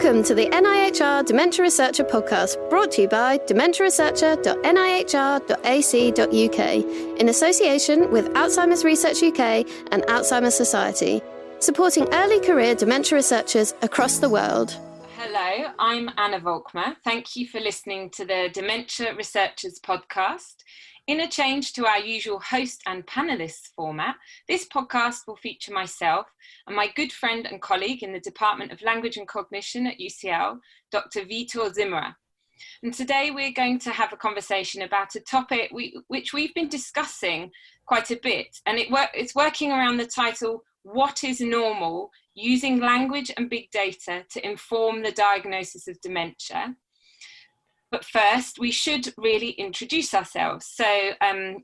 Welcome to the NIHR Dementia Researcher podcast, brought to you by dementiaresearcher.nihr.ac.uk in association with Alzheimer's Research UK and Alzheimer's Society, supporting early career dementia researchers across the world. Hello, I'm Anna Volkmer. Thank you for listening to the Dementia Researchers podcast. In a change to our usual host and panellists format, this podcast will feature myself and my good friend and colleague in the Department of Language and Cognition at UCL, Dr. Victor Zimmerer. And today we're going to have a conversation about a topic which we've been discussing quite a bit, and it's working around the title, What is Normal? Using language and big data to inform the diagnosis of dementia. But first, we should really introduce ourselves. So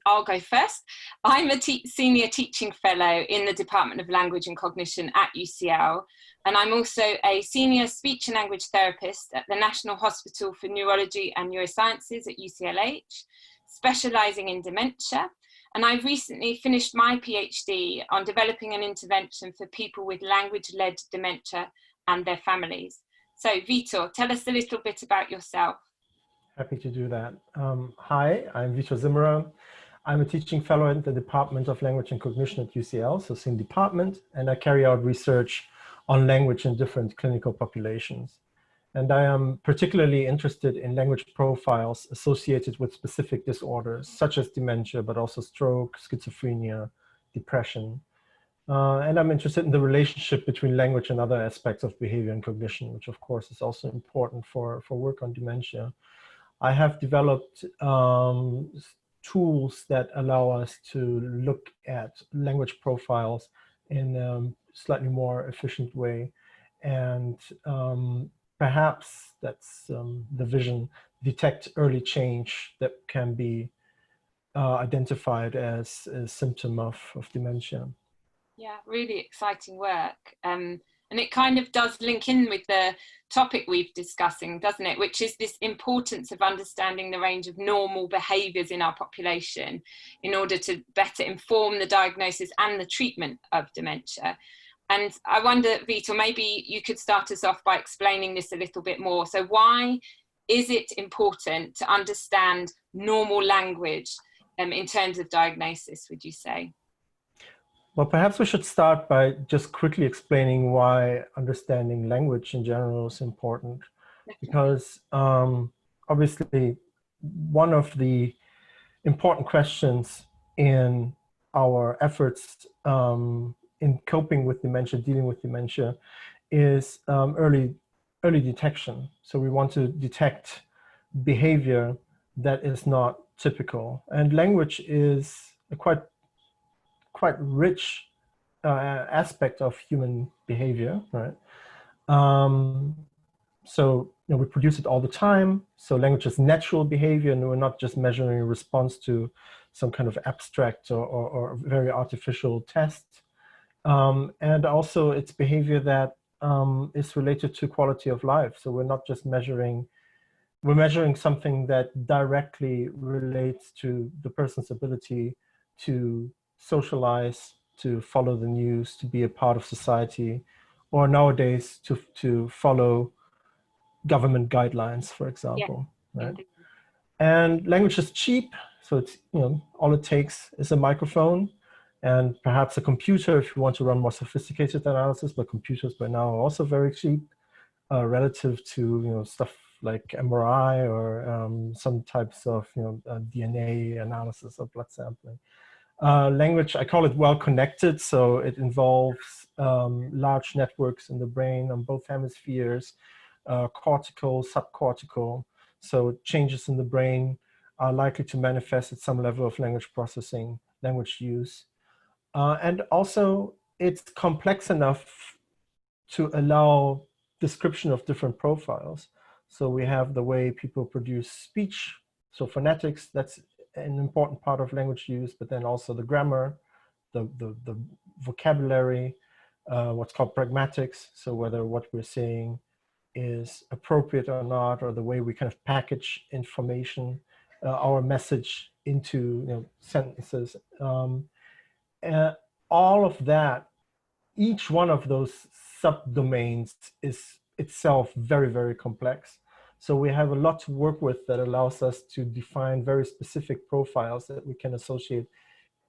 I'll go first. I'm a senior teaching fellow in the Department of Language and Cognition at UCL, and I'm also a senior speech and language therapist at the National Hospital for Neurology and Neurosciences at UCLH, specialising in dementia. And I've recently finished my PhD on developing an intervention for people with language-led dementia and their families. So Vitor, tell us a little bit about yourself. Happy to do that. Hi, I'm Victor Zimmerer. I'm a teaching fellow in the Department of Language and Cognition at UCL, so same department, and I carry out research on language in different clinical populations. And I am particularly interested in language profiles associated with specific disorders, such as dementia, but also stroke, schizophrenia, depression. And I'm interested in the relationship between language and other aspects of behavior and cognition, which of course is also important for work on dementia. I have developed tools that allow us to look at language profiles in a slightly more efficient way. And perhaps that's the vision, detect early change that can be identified as a symptom of dementia. Yeah, really exciting work. And it kind of does link in with the topic we've discussing, doesn't it? Which is this importance of understanding the range of normal behaviours in our population in order to better inform the diagnosis and the treatment of dementia. And I wonder, Vitor, maybe you could start us off by explaining this a little bit more. So why is it important to understand normal language in terms of diagnosis, would you say? Well, perhaps we should start by just quickly explaining why understanding language in general is important. Because obviously, one of the important questions in our efforts in coping with dementia, dealing with dementia, is early detection. So we want to detect behavior that is not typical. And language is a quite rich aspect of human behavior, right? So we produce it all the time. So language is natural behavior, and we're not just measuring a response to some kind of abstract or very artificial test. And also it's behavior that is related to quality of life. So we're not just measuring, we're measuring something that directly relates to the person's ability to socialize, to follow the news, to be a part of society, or nowadays to follow government guidelines, for example, right? And language is cheap, so it's all it takes is a microphone and perhaps a computer if you want to run more sophisticated analysis. But computers by now are also very cheap relative to stuff like MRI or some types of DNA analysis or blood sampling. Language, I call it well connected, so it involves large networks in the brain on both hemispheres, cortical, subcortical. So changes in the brain are likely to manifest at some level of language processing, language use. And also it's complex enough to allow description of different profiles. So we have the way people produce speech, so phonetics, that's an important part of language use, but then also the grammar, the vocabulary, what's called pragmatics, so whether what we're saying is appropriate or not, or the way we kind of package information, our message into sentences. All of that, each one of those subdomains is itself very, very complex. So we have a lot to work with that allows us to define very specific profiles that we can associate,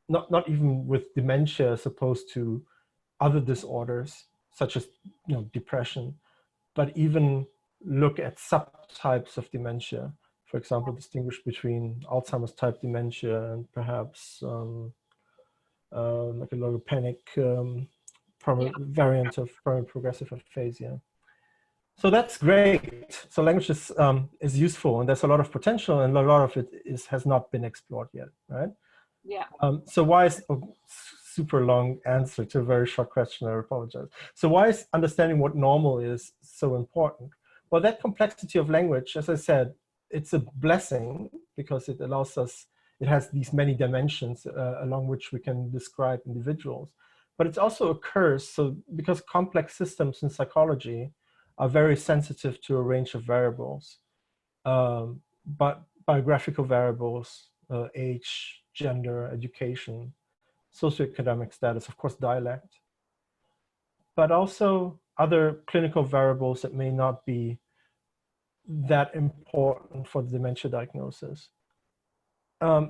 not even with dementia as opposed to other disorders, such as depression, but even look at subtypes of dementia. For example, distinguish between Alzheimer's type dementia and perhaps like a logopenic variant of primary progressive aphasia. So that's great. So language is useful, and there's a lot of potential, and a lot of it has not been explored yet, right? Yeah. So why is super long answer to a very short question? I apologize. So why is understanding what normal is so important? Well, that complexity of language, as I said, it's a blessing because it allows us. It has these many dimensions along which we can describe individuals, but it's also a curse. So because complex systems in psychology are very sensitive to a range of variables, but biographical variables, age, gender, education, socioeconomic status, of course, dialect, but also other clinical variables that may not be that important for the dementia diagnosis.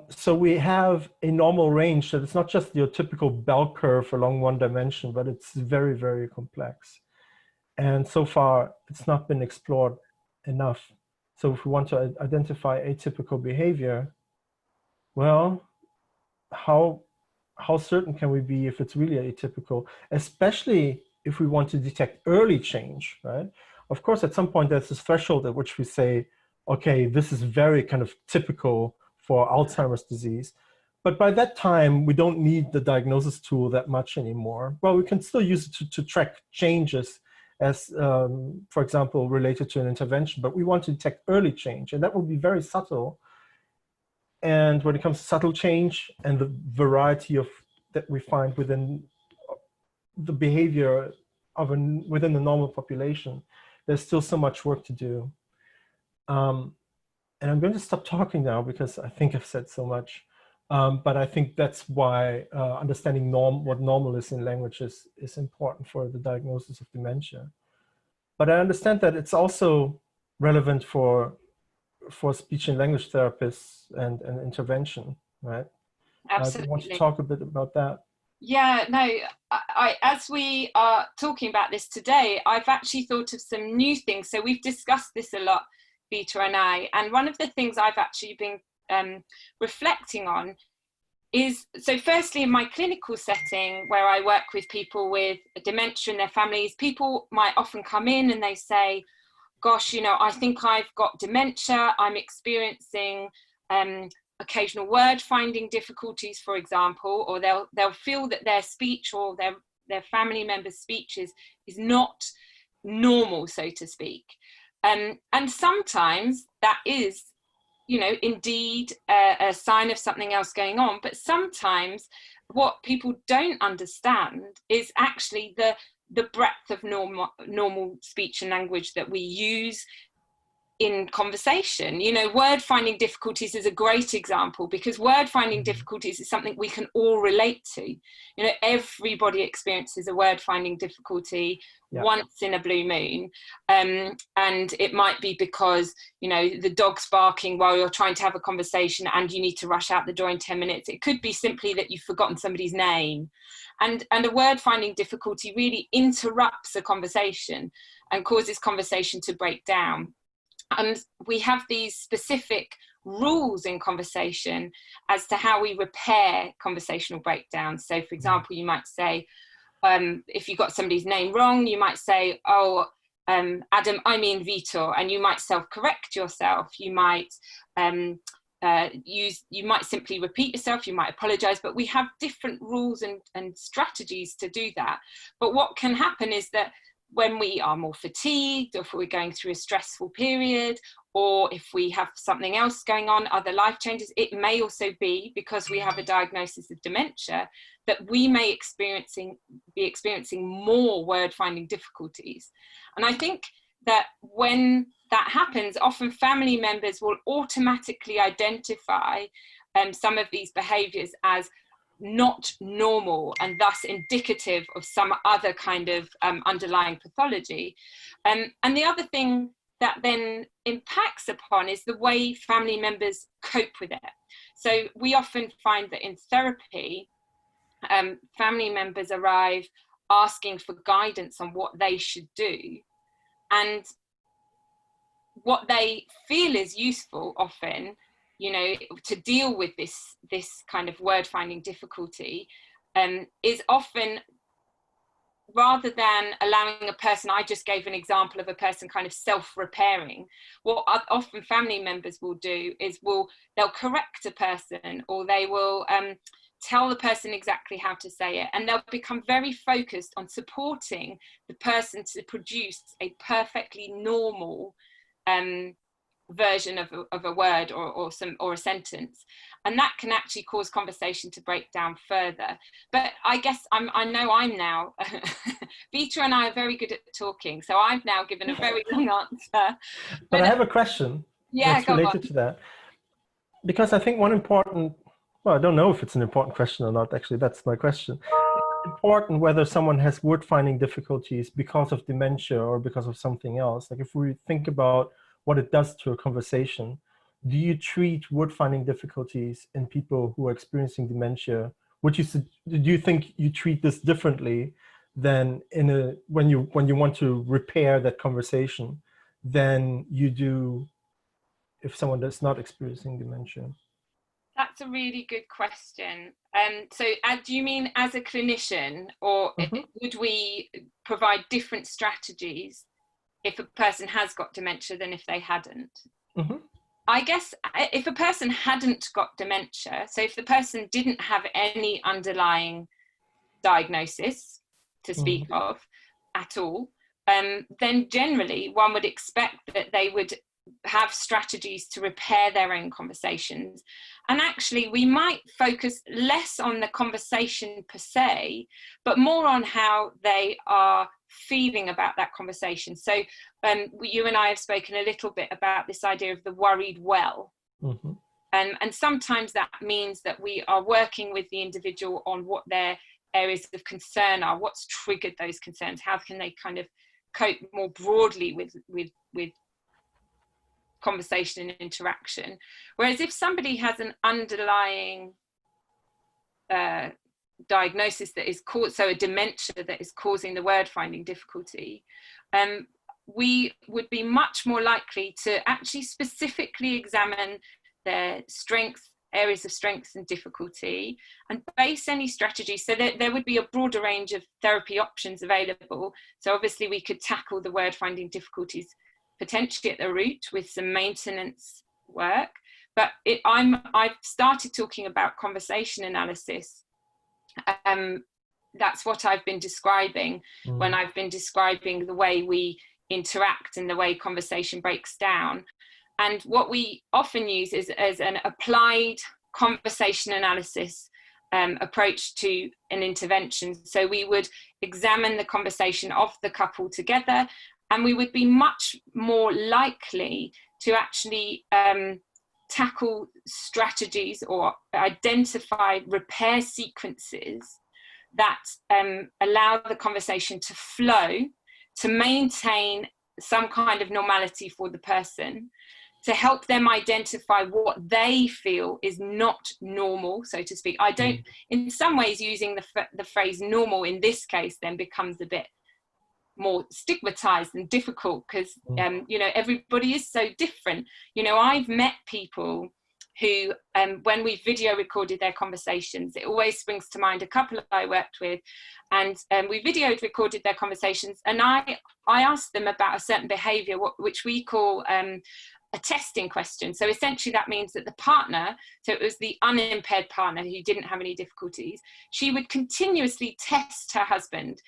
So we have a normal range that it's not just your typical bell curve along one dimension, but it's very, very complex. And so far, it's not been explored enough. So if we want to identify atypical behavior, well, how certain can we be if it's really atypical, especially if we want to detect early change, right? Of course, at some point, there's this threshold at which we say, okay, this is very kind of typical for Alzheimer's disease. But by that time, we don't need the diagnosis tool that much anymore. Well, we can still use it to track changes as, for example, related to an intervention, but we want to detect early change, and that will be very subtle. And when it comes to subtle change and the variety of that we find within the behavior of within the normal population, there's still so much work to do. And I'm going to stop talking now because I think I've said so much. But I think that's why understanding what normal is in language is important for the diagnosis of dementia. But I understand that it's also relevant for speech and language therapists and intervention, right? Absolutely. Do you want to talk a bit about that? Yeah, no, as we are talking about this today, I've actually thought of some new things. So we've discussed this a lot, Vitor and I, and one of the things I've actually been reflecting on is, so firstly, in my clinical setting where I work with people with dementia and their families, people might often come in and they say, gosh, I think I've got dementia, I'm experiencing occasional word finding difficulties, for example, or they'll feel that their speech or their family member's speech is not normal, so to speak. And sometimes that is, indeed a sign of something else going on. But sometimes what people don't understand is actually the breadth of normal speech and language that we use in conversation. Word finding difficulties is a great example, because word finding difficulties is something we can all relate to. Everybody experiences a word finding difficulty once in a blue moon, and it might be because the dog's barking while you're trying to have a conversation and you need to rush out the door in 10 minutes. It could be simply that you've forgotten somebody's name, and a word finding difficulty really interrupts a conversation and causes conversation to break down. And we have these specific rules in conversation as to how we repair conversational breakdowns. So, for example, you might say, if you got somebody's name wrong, you might say, oh, Adam, I mean Vitor, and you might self-correct yourself. You might you might simply repeat yourself, you might apologize, but we have different rules and strategies to do that. But what can happen is that when we are more fatigued, or if we're going through a stressful period, or if we have something else going on, other life changes, it may also be because we have a diagnosis of dementia that we may be experiencing more word finding difficulties. And I think that when that happens, often family members will automatically identify some of these behaviors as not normal and thus indicative of some other kind of underlying pathology. And the other thing that then impacts upon is the way family members cope with it. So we often find that in therapy, family members arrive asking for guidance on what they should do, and what they feel is useful often, you know, to deal with this kind of word finding difficulty, is often, rather than allowing a person, I just gave an example of a person kind of self-repairing, what often family members will do is they'll correct a person, or they will tell the person exactly how to say it, and they'll become very focused on supporting the person to produce a perfectly normal version of a word or a sentence, and that can actually cause conversation to break down further. But I guess I know I'm now Vitor and I are very good at talking, so I've now given a very long answer. But I have a question that's related to that, because I think one important, well, I don't know if it's an important question or not, actually, that's my question. It's important whether someone has word finding difficulties because of dementia or because of something else. Like if we think about what it does to a conversation, do you treat word finding difficulties in people who are experiencing dementia? Do you think you treat this differently than when you want to repair that conversation than you do if someone that's not experiencing dementia? That's a really good question. So do you mean as a clinician, or would we provide different strategies if a person has got dementia than if they hadn't? I guess if a person hadn't got dementia, so if the person didn't have any underlying diagnosis to speak of at all, then generally one would expect that they would have strategies to repair their own conversations. And actually we might focus less on the conversation per se, but more on how they are feeling about that conversation. So you and I have spoken a little bit about this idea of the worried well. And sometimes that means that we are working with the individual on what their areas of concern are, what's triggered those concerns, how can they kind of cope more broadly with conversation and interaction. Whereas if somebody has an underlying diagnosis that is so a dementia that is causing the word finding difficulty, we would be much more likely to actually specifically examine their strengths, areas of strengths and difficulty, and base any strategy so that there would be a broader range of therapy options available. So obviously we could tackle the word finding difficulties potentially at the root with some maintenance work, but I've started talking about conversation analysis. That's what I've been describing when I've been describing the way we interact and the way conversation breaks down. And what we often use is as an applied conversation analysis approach to an intervention. So we would examine the conversation of the couple together, and we would be much more likely to actually tackle strategies or identify repair sequences that allow the conversation to flow, to maintain some kind of normality for the person, to help them identify what they feel is not normal, so to speak. I don't, in some ways, using the phrase normal in this case then becomes a bit more stigmatized and difficult because, you know, everybody is so different. You know, I've met people who, when we video recorded their conversations, it always springs to mind a couple I worked with, and we video recorded their conversations, and I asked them about a certain behaviour, which we call a testing question. So essentially that means that the partner, so it was the unimpaired partner who didn't have any difficulties, she would continuously test her husband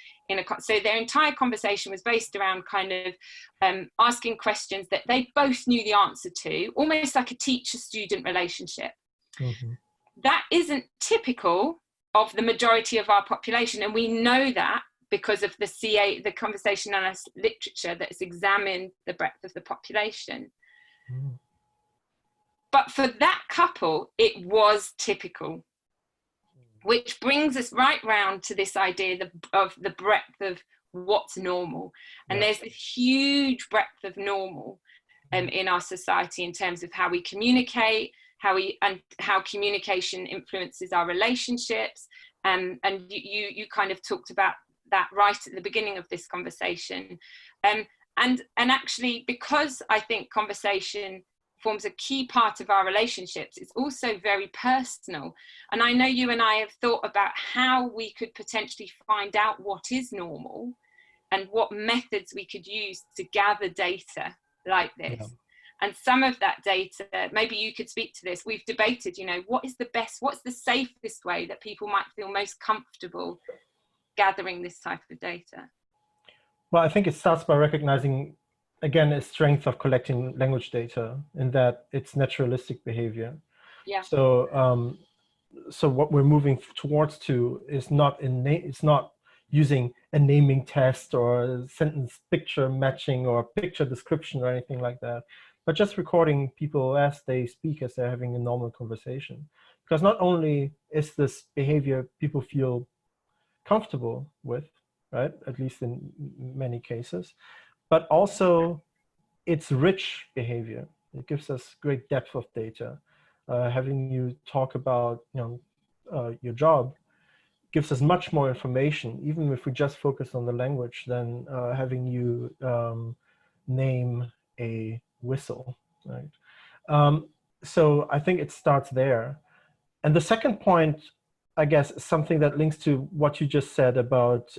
so their entire conversation was based around kind of asking questions that they both knew the answer to, almost like a teacher-student relationship. That isn't typical of the majority of our population, and we know that because of the conversation analysis literature that has examined the breadth of the population. But for that couple, it was typical. which brings us right round to this idea of the breadth of what's normal. And there's this huge breadth of normal in our society in terms of how we communicate, how communication influences our relationships. And you kind of talked about that right at the beginning of this conversation. And actually, because I think conversation forms a key part of our relationships, it's also very personal. And I know you and I have thought about how we could potentially find out what is normal and what methods we could use to gather data like this. Yeah. And some of that data, maybe you could speak to this, we've debated, you know, what's the safest way that people might feel most comfortable gathering this type of data? Well, I think it starts by recognizing, again, a strength of collecting language data in that it's naturalistic behavior. Yeah. So, so what we're moving towards is not it's not using a naming test or a sentence picture matching or picture description or anything like that, but just recording people as they speak, as they're having a normal conversation. Because not only is this behavior people feel comfortable with, right, at least in many cases, but also it's rich behavior. It gives us great depth of data. Having you talk about your job gives us much more information, even if we just focus on the language, than having you name a whistle, right? So I think it starts there. And the second point, I guess, is something that links to what you just said about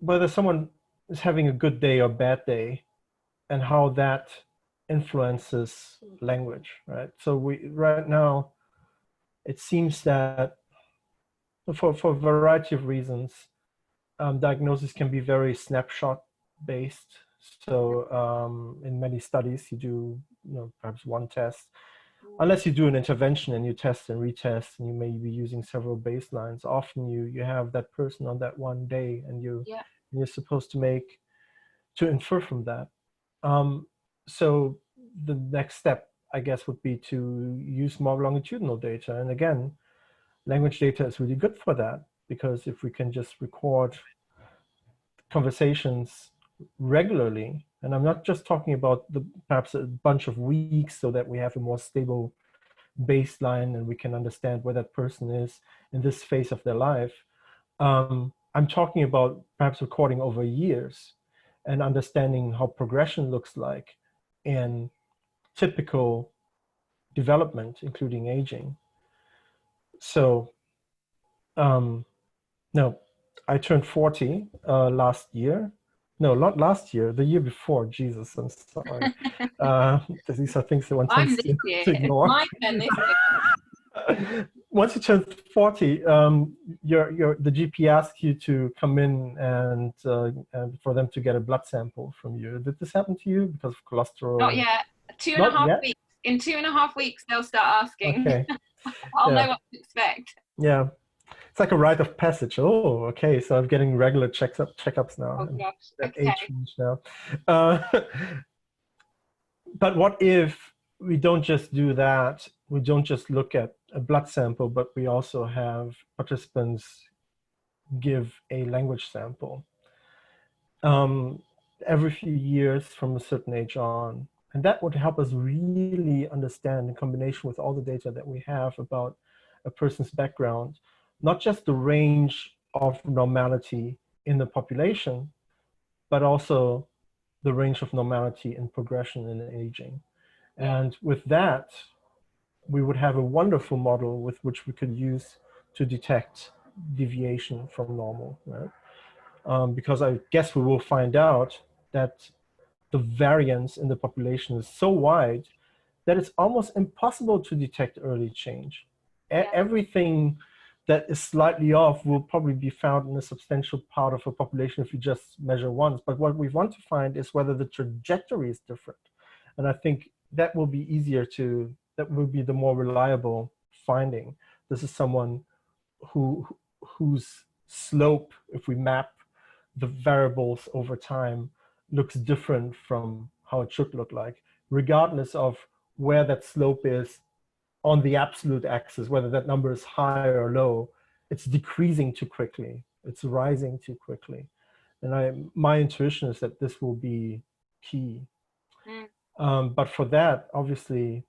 whether someone is having a good day or bad day and how that influences language, right? So right now, it seems that for a variety of reasons, diagnosis can be very snapshot based. So in many studies, you do perhaps one test, unless you do an intervention and you test and retest, and you may be using several baselines. Often you have that person on that one day, and you're supposed to infer from that. So the next step, I guess, would be to use more longitudinal data. And again, language data is really good for that, because if we can just record conversations regularly, and I'm not just talking about perhaps a bunch of weeks so that we have a more stable baseline and we can understand where that person is in this phase of their life. I'm talking about perhaps recording over years and understanding how progression looks like in typical development, including aging. So, no, I turned 40 last year. No, not last year, the year before. Jesus, I'm sorry. These are things that one tends to ignore. My turn this year. Once you turn 40, the GP asks you to come in and for them to get a blood sample from you. Did this happen to you because of cholesterol? Not yet. 2.5 weeks. In 2.5 weeks, they'll start asking. Okay. I'll know what to expect. Yeah. It's like a rite of passage. Oh, okay. So I'm getting regular checkups now. Oh, gosh. At okay. age range now. But what if we don't just do that? We don't just look at a blood sample, but we also have participants give a language sample every few years from a certain age on. And that would help us really understand, in combination with all the data that we have about a person's background, not just the range of normality in the population, but also the range of normality in progression in aging. And with that, we would have a wonderful model with which we could use to detect deviation from normal, right? Because I guess we will find out that the variance in the population is so wide that it's almost impossible to detect early change. Everything that is slightly off will probably be found in a substantial part of a population if you just measure once. But what we want to find is whether the trajectory is different. And I think that will be that will be the more reliable finding. This is someone whose slope, if we map the variables over time, looks different from how it should look like, regardless of where that slope is on the absolute axis, whether that number is high or low, it's decreasing too quickly. It's rising too quickly. And my intuition is that this will be key. But for that, obviously,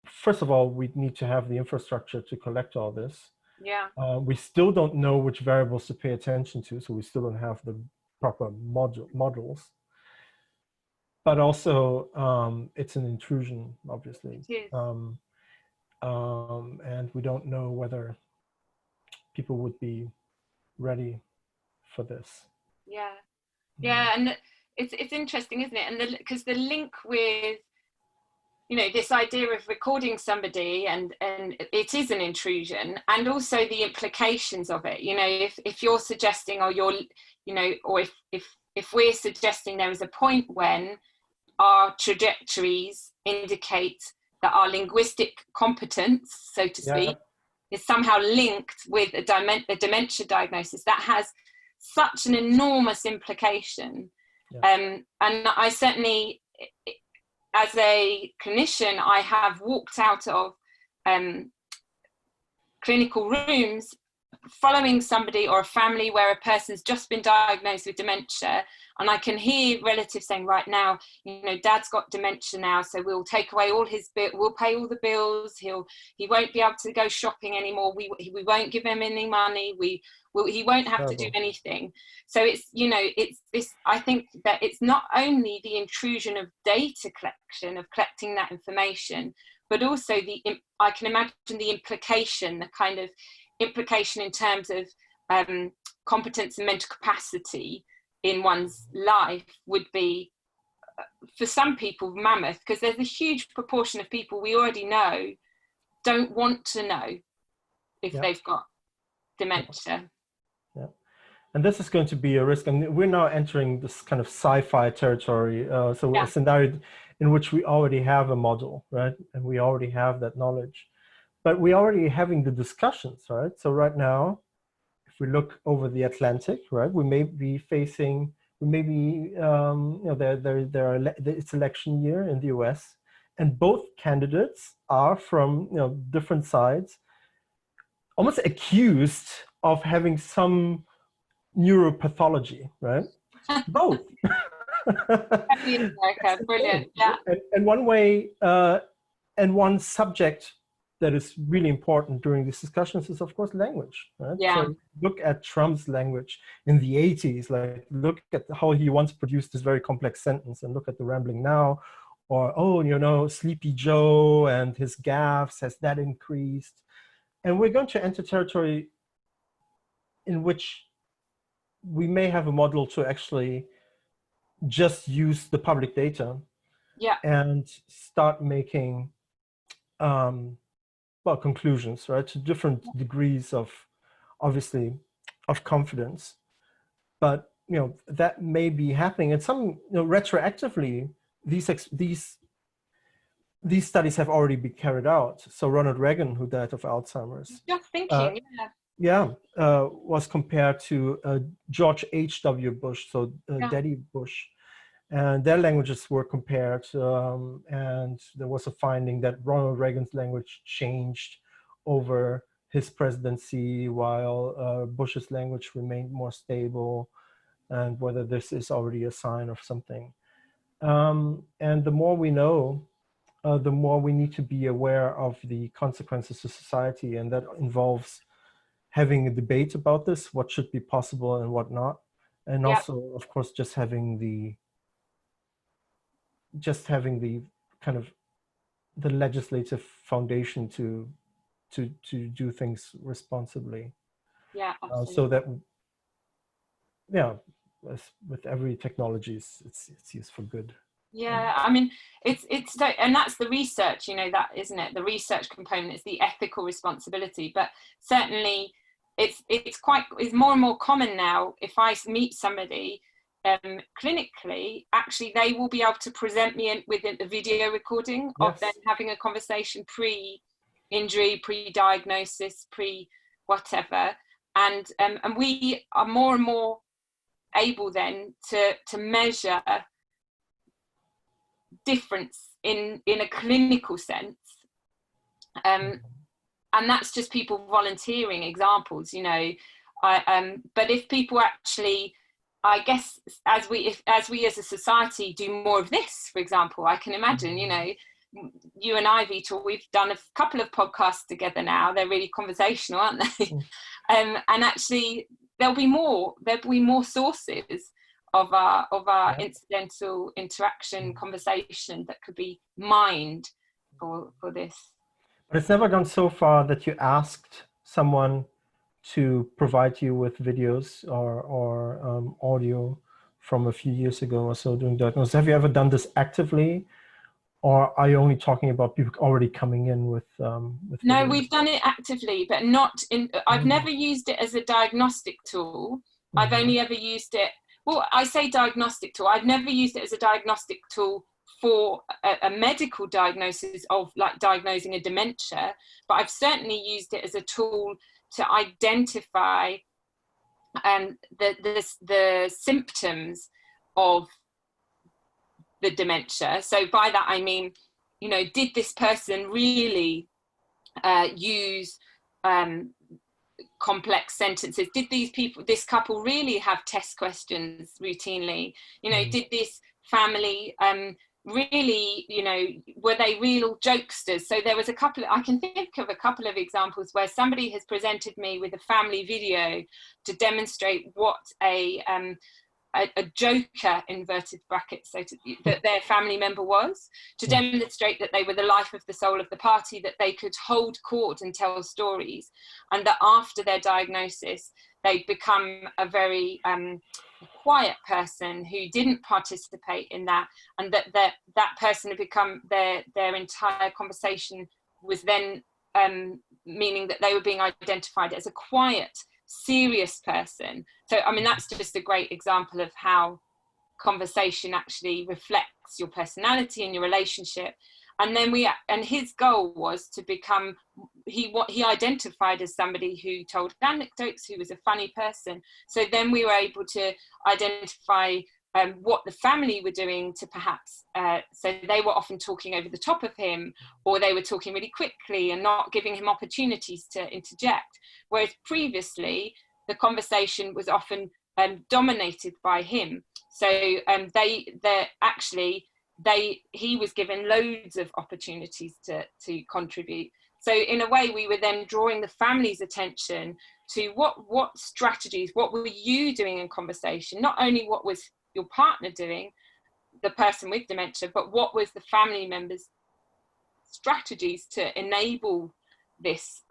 first of all, we need to have the infrastructure to collect all this. Yeah. We still don't know which variables to pay attention to, so we still don't have the proper models. But also, it's an intrusion, obviously. It is. And we don't know whether people would be ready for this. Yeah. Yeah, and it's interesting, isn't it? And because the link with, you know, this idea of recording somebody and it is an intrusion, and also the implications of it. You know, if you're suggesting, or you're, you know, or if we're suggesting there is a point when our trajectories indicate that our linguistic competence, so to speak, is somehow linked with a dementia diagnosis, that has such an enormous implication. And I certainly, as a clinician, I have walked out of clinical rooms following somebody or a family where a person's just been diagnosed with dementia, and I can hear relatives saying, right now, you know, dad's got dementia now, so we'll take away all his we'll pay all the bills, he won't be able to go shopping anymore, we won't give him any money, he won't have to do anything. So it's, you know, it's this, I think that it's not only the intrusion of data collection, of collecting that information, but also I can imagine the implication, the kind of implication in terms of competence and mental capacity in one's life would be, for some people, mammoth, because there's a huge proportion of people we already know don't want to know if they've got dementia. Yeah. And this is going to be a risk, and we're now entering this kind of sci-fi territory, a scenario in which we already have a model, right? And we already have that knowledge. But we're already having the discussions, right? So right now, if we look over the Atlantic, right, we may be facing, you know, it's election year in the US, and both candidates are from, you know, different sides, almost accused of having some neuropathology, right? Both. Brilliant. Yeah. And one way, and one subject that is really important during these discussions is, of course, language. Right? Yeah. So look at Trump's language in the 80s. Like, look at how he once produced this very complex sentence, and look at the rambling now. Or, oh, you know, Sleepy Joe and his gaffes, has that increased? And we're going to enter territory in which we may have a model to actually just use the public data and start making conclusions, right, to different degrees of, obviously, of confidence. But, you know, that may be happening. And some, you know, retroactively, these studies have already been carried out. So Ronald Reagan, who died of Alzheimer's, just thinking, was compared to George H.W. Bush, so Daddy Bush. And their languages were compared, and there was a finding that Ronald Reagan's language changed over his presidency, while Bush's language remained more stable, and whether this is already a sign of something. And the more we know, the more we need to be aware of the consequences to society, and that involves having a debate about this, what should be possible and what not, and also, of course, just having the kind of the legislative foundation to do things responsibly. Yeah, absolutely. So that, as with every technology, it's used for good. Yeah, I mean, it's and that's the research, you know, that, isn't it? The research component is the ethical responsibility. But certainly, it's more and more common now. If I meet somebody clinically, actually, they will be able to present me with a video recording of them having a conversation pre-injury, pre-diagnosis, pre-whatever, and we are more and more able then to measure difference in a clinical sense And that's just people volunteering examples, you know. But if people actually, I guess, as we as a society do more of this, for example, I can imagine, you know, you and I, Vitor, we've done a couple of podcasts together now. They're really conversational, aren't they? And actually, there'll be more sources of our incidental interaction conversation that could be mined for this. But it's never gone so far that you asked someone to provide you with videos or audio from a few years ago or so doing diagnosis. Have you ever done this actively, or are you only talking about people already coming in with No, videos? we've done it actively, but not in. I've never used it as a diagnostic tool. I've only ever used it. Well, I say diagnostic tool. I've never used it as a diagnostic tool for a medical diagnosis of like diagnosing a dementia, but I've certainly used it as a tool to identify the symptoms of the dementia. So by that I mean, you know, did this person really use complex sentences? Did this couple really have test questions routinely? You know, did this family really, you know, were they real jokesters? So there was I can think of a couple of examples where somebody has presented me with a family video to demonstrate what a joker, inverted brackets, so that their family member was, to demonstrate that they were the life of the soul of the party, that they could hold court and tell stories, and that after their diagnosis they'd become a very quiet person who didn't participate in that, and that person had become their entire conversation was then meaning that they were being identified as a quiet, serious person. So I mean, that's just a great example of how conversation actually reflects your personality and your relationship. And then his goal was to become, he identified as somebody who told anecdotes, who was a funny person. So then we were able to identify what the family were doing to perhaps, so they were often talking over the top of him, or they were talking really quickly and not giving him opportunities to interject. Whereas previously, the conversation was often dominated by him. So he was given loads of opportunities to contribute. So in a way, we were then drawing the family's attention to what strategies, what were you doing in conversation? Not only what was your partner doing, the person with dementia, but what was the family members' strategies to enable this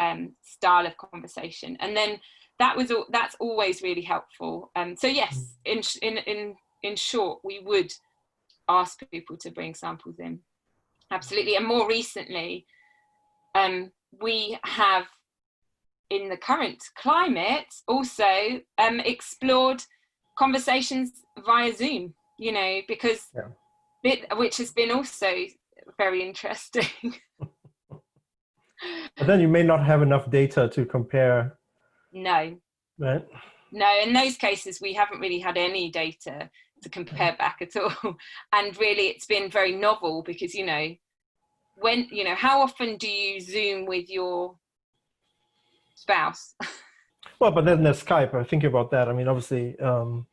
style of conversation? And then that's always really helpful. So yes, in short, we would ask people to bring samples in. Absolutely. And more recently, we have, in the current climate, also explored conversations via Zoom, you know, because which has been also very interesting. But then you may not have enough data to compare. No. Right? No, in those cases, we haven't really had any data to compare back at all. And really, it's been very novel because, you know, how often do you Zoom with your spouse? Well, but then there's Skype. I think about that. I mean, obviously,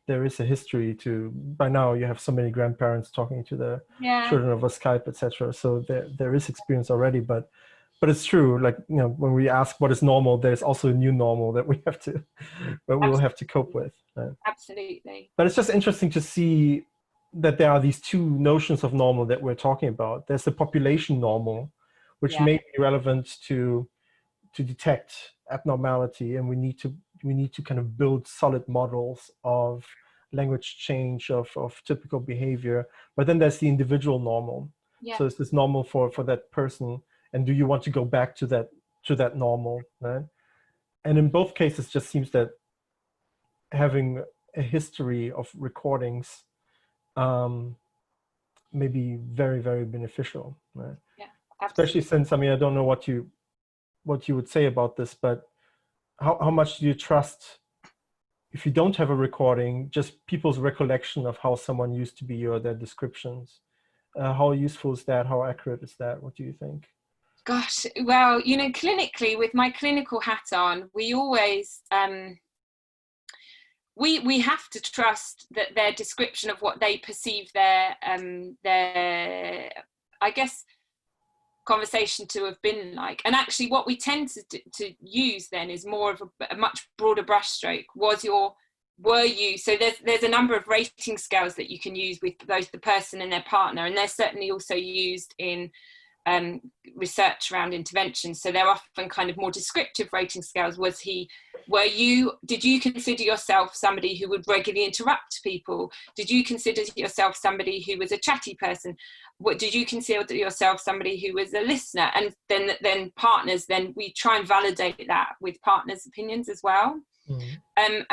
there is a history to, by now you have so many grandparents talking to their children over Skype, etc. So there is experience already, but it's true. Like, you know, when we ask what is normal, there's also a new normal that we have to, we'll have to cope with. Absolutely. But it's just interesting to see that there are these two notions of normal that we're talking about. There's the population normal, which may be relevant to detect abnormality, and we need to kind of build solid models of language change, of typical behavior. But then there's the individual normal. So it's this normal for that person, and do you want to go back to that normal, right? And in both cases, it just seems that having a history of recordings may be very, very beneficial, right? Especially since, I mean, I don't know what you would say about this, but how much do you trust, if you don't have a recording, just people's recollection of how someone used to be or their descriptions? How useful is that? How accurate is that? What do you think? Gosh, well, you know, clinically, with my clinical hat on, we always we have to trust that their description of what they perceive their I guess conversation to have been like. And actually what we tend to use then is more of a much broader brushstroke. Were you, so there's a number of rating scales that you can use with both the person and their partner, and they're certainly also used in research around intervention. So they're often kind of more descriptive rating scales. Did you consider yourself somebody who would regularly interrupt people? Did you consider yourself somebody who was a chatty person? Did you consider yourself somebody who was a listener? And then partners, then we try and validate that with partners' opinions as well. And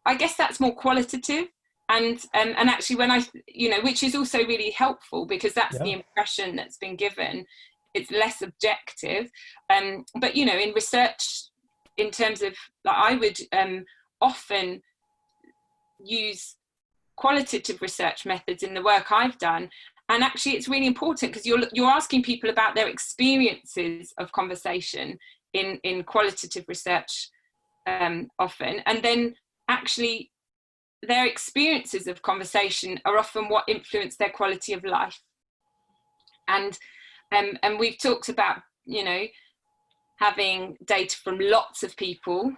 I guess that's more qualitative. And actually when which is also really helpful, because that's the impression that's been given. It's less objective. But, you know, in research, in terms of, like, I would often use qualitative research methods in the work I've done. And actually it's really important, because you're asking people about their experiences of conversation in qualitative research often. And then actually their experiences of conversation are often what influence their quality of life. And we've talked about, you know, having data from lots of people,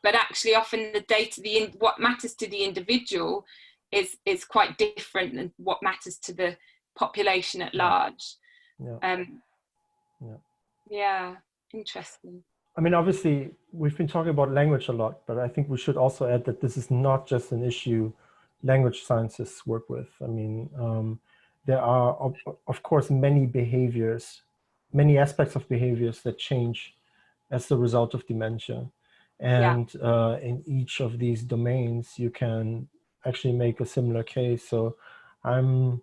but actually often the data, what matters to the individual is quite different than what matters to the population at large. Interesting. I mean, obviously, we've been talking about language a lot, but I think we should also add that this is not just an issue language scientists work with. I mean, there are, of course, many aspects of behaviors that change as the result of dementia. And in each of these domains, you can actually make a similar case. So I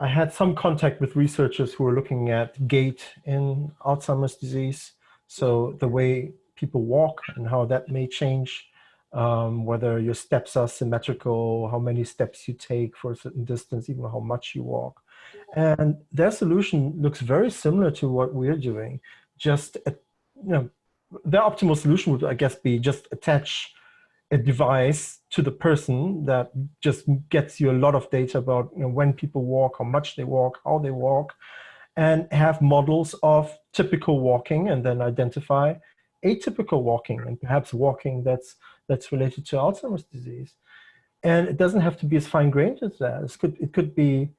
had some contact with researchers who were looking at gait in Alzheimer's disease. So the way people walk and how that may change, whether your steps are symmetrical, how many steps you take for a certain distance, even how much you walk. And their solution looks very similar to what we're doing. Just, their optimal solution would, I guess, be just attach a device to the person that just gets you a lot of data about, you know, when people walk, how much they walk, how they walk, and have models of typical walking, and then identify atypical walking, and perhaps walking that's related to Alzheimer's disease. And it doesn't have to be as fine-grained as that. It could be, you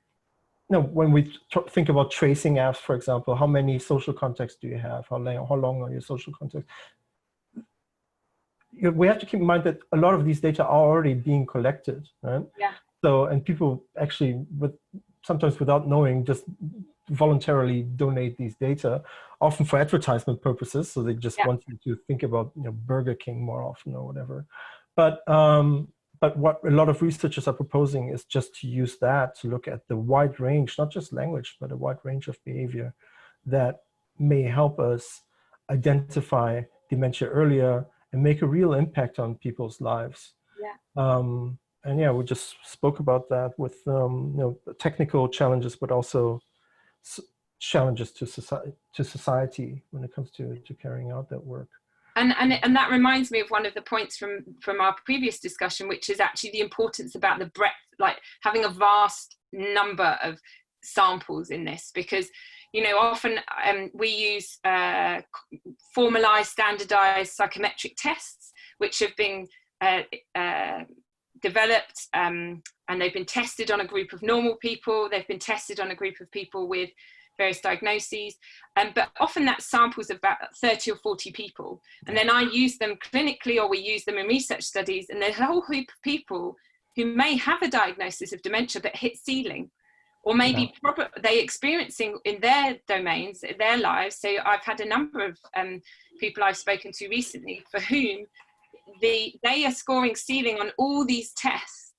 know, when we think about tracing apps, for example, how many social contacts do you have? How long are your social contacts? We have to keep in mind that a lot of these data are already being collected, right? So, and people actually, sometimes without knowing, just voluntarily donate these data, often for advertisement purposes. So they just want you to think about, you know, Burger King more often or whatever. But what a lot of researchers are proposing is just to use that to look at the wide range, not just language, but a wide range of behavior that may help us identify dementia earlier and make a real impact on people's lives. And yeah, we just spoke about that with you know, technical challenges, but also challenges to society when it comes to carrying out that work. And that reminds me of one of the points from our previous discussion, which is actually the importance about the breadth, like having a vast number of samples in this, because, you know, often we use formalized, standardized psychometric tests, which have been developed and they've been tested on a group of normal people. They've been tested on a group of people with various diagnoses, but often that samples about 30 or 40 people. And then I use them clinically, or we use them in research studies, and there's a whole group of people who may have a diagnosis of dementia but hit ceiling, or maybe they experiencing in their domains, their lives. So I've had a number of people I've spoken to recently for whom they are scoring ceiling on all these tests,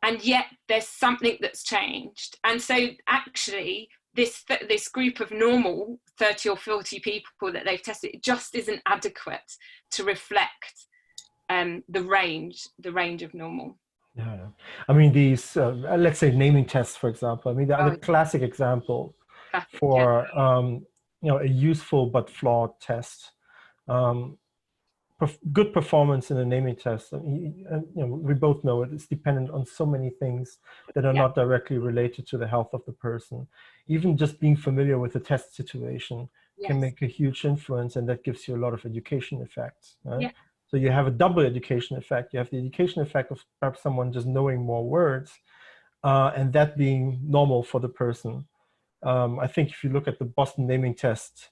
and yet there's something that's changed. And so actually this group of normal 30 or 40 people that they've tested, it just isn't adequate to reflect the range of normal. Yeah, I mean, these, let's say naming tests, for example. I mean, the classic example for a useful but flawed test. Good performance in a naming test. We both know it's dependent on so many things that are not directly related to the health of the person. Even just being familiar with the test situation can make a huge influence, and that gives you a lot of education effects. Right? Yeah. So you have a double education effect. You have the education effect of perhaps someone just knowing more words, and that being normal for the person. I think if you look at the Boston naming test,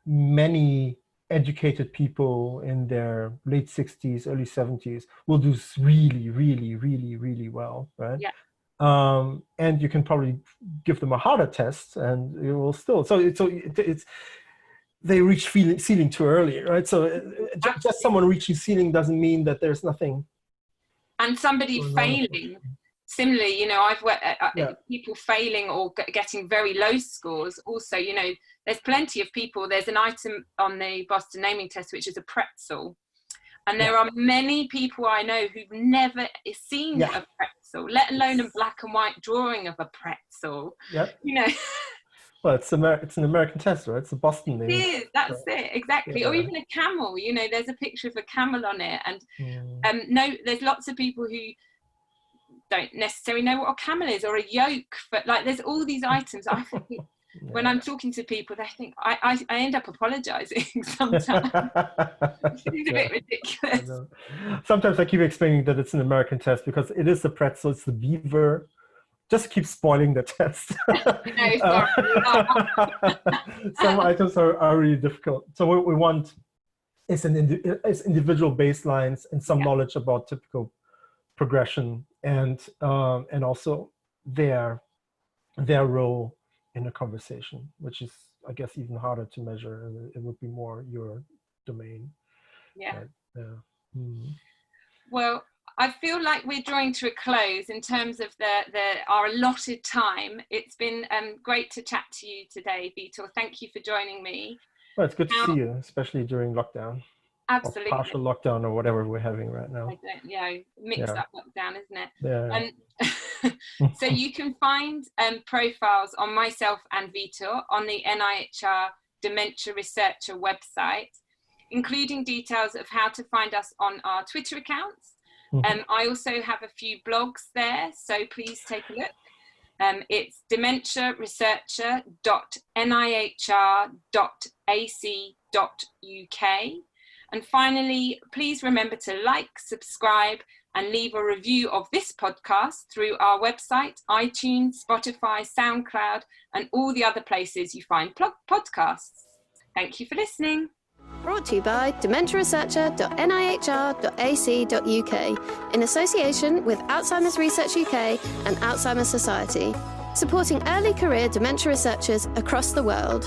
many educated people in their late 60s, early 70s will do really, really, really, really well, right? Yeah. And you can probably give them a harder test, and it will still. So it's they reach ceiling too early, right? So just someone reaching ceiling doesn't mean that there's nothing. And somebody failing. Similarly, I've worked people failing or getting very low scores. Also, there's plenty of people. There's an item on the Boston naming test which is a pretzel, and there are many people I know who've never seen a pretzel, let alone a black and white drawing of a pretzel. Yep. Well, it's an American test, right? It's a Boston name. It is. That's it, exactly. Yeah. Or even a camel. There's a picture of a camel on it, and there's lots of people who don't necessarily know what a camel is, or a yoke, but there's all these items. I think when I'm talking to people, they think I end up apologizing sometimes. It's a bit ridiculous. Sometimes I keep explaining that it's an American test because it is the pretzel, it's the beaver. Just keep spoiling the test. Some items are really difficult. So what we want is individual baselines and some knowledge about typical progression, and also their role in a conversation, which is, I guess, even harder to measure, and it would be more your domain. Yeah. Mm-hmm. Well, I feel like we're drawing to a close in terms of our allotted time. It's been great to chat to you today, Vitor. Thank you for joining me. Well, it's good to see you, especially during lockdown. Absolutely. Or partial lockdown, or whatever we're having right now. Mixed up lockdown, isn't it? Yeah. So you can find profiles on myself and Vitor on the NIHR Dementia Researcher website, including details of how to find us on our Twitter accounts. I also have a few blogs there, so please take a look. It's dementiaresearcher.nihr.ac.uk. And finally, please remember to like, subscribe, and leave a review of this podcast through our website, iTunes, Spotify, SoundCloud, and all the other places you find podcasts. Thank you for listening. Brought to you by dementiaresearcher.nihr.ac.uk in association with Alzheimer's Research UK and Alzheimer's Society, supporting early career dementia researchers across the world.